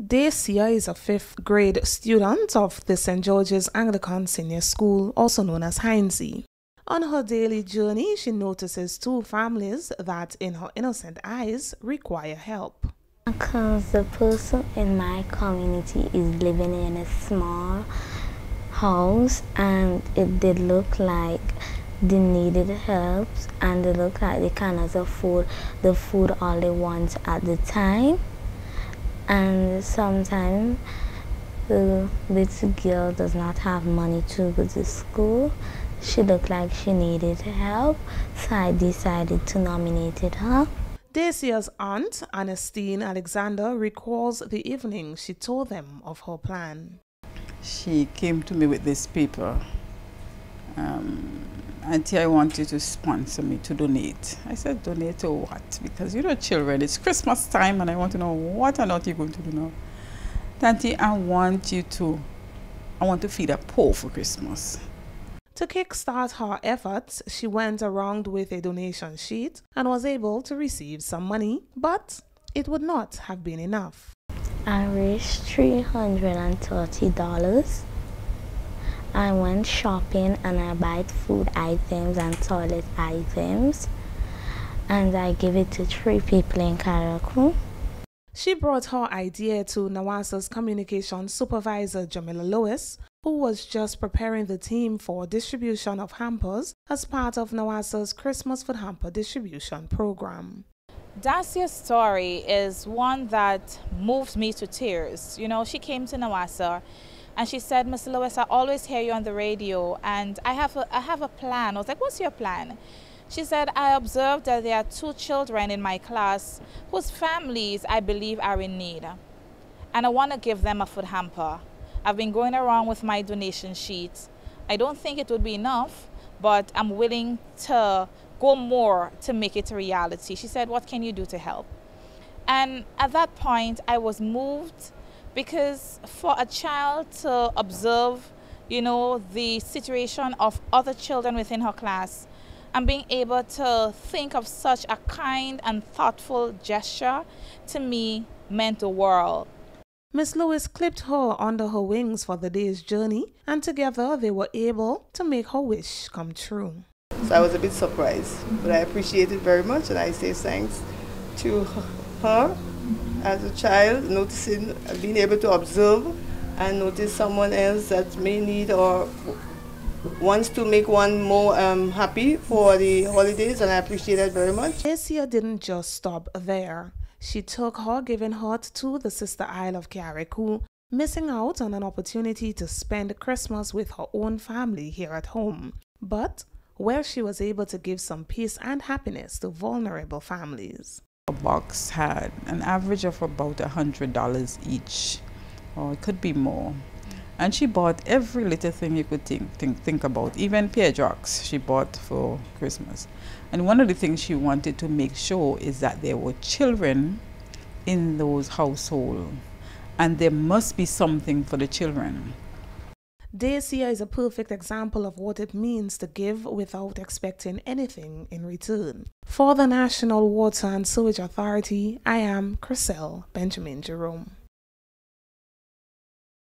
Dacia is a 5th grade student of the St. George's Anglican Senior School, also known as Heinze. On her daily journey, she notices two families that, in her innocent eyes, require help. Because the person in my community is living in a small house and it did look like they needed help and they look like they cannot afford the food all they want at the time. And sometimes the little girl does not have money to go to school. She looked like she needed help, so I decided to nominate her. Dacia's aunt, Ernestine Alexander, recalls the evening she told them of her plan. She came to me with this paper. Auntie, I want you to sponsor me to donate. I said, donate to what? Because you know, children, it's Christmas time and I want to know what on earth you're going to do now. Auntie, I want to feed a poor for Christmas. To kickstart her efforts, she went around with a donation sheet and was able to receive some money, but it would not have been enough. I raised $330. I went shopping and I bought food items and toilet items, and I gave it to 3 people in Karaku. She brought her idea to NAWASA's communications supervisor, Jamila Lewis, who was just preparing the team for distribution of hampers as part of NAWASA's Christmas food hamper distribution program. Dacia's story is one that moves me to tears. You know, she came to NAWASA and she said, Ms. Lewis, I always hear you on the radio and I have a plan. I was like, what's your plan? She said, I observed that there are 2 children in my class whose families I believe are in need. And I want to give them a food hamper. I've been going around with my donation sheets. I don't think it would be enough, but I'm willing to go more to make it a reality. She said, what can you do to help? And at that point, I was moved because for a child to observe, you know, the situation of other children within her class and being able to think of such a kind and thoughtful gesture, to me, meant the world. Miss Lewis clipped her under her wings for the day's journey, and together they were able to make her wish come true. So I was a bit surprised, but I appreciate it very much, and I say thanks to her as a child, noticing, being able to observe and notice someone else that may need or wants to make one more happy for the holidays, and I appreciate that very much. Dacia didn't just stop there. She took her giving heart to the sister isle of Carriacou, missing out on an opportunity to spend Christmas with her own family here at home, but where she was able to give some peace and happiness to vulnerable families. A box had an average of about $100 each, or it could be more. And she bought every little thing you could think about, even pear jocks she bought for Christmas. And one of the things she wanted to make sure is that there were children in those households, and there must be something for the children. Dacia is a perfect example of what it means to give without expecting anything in return. For the National Water and Sewage Authority, I am Chriselle Benjamin Jerome.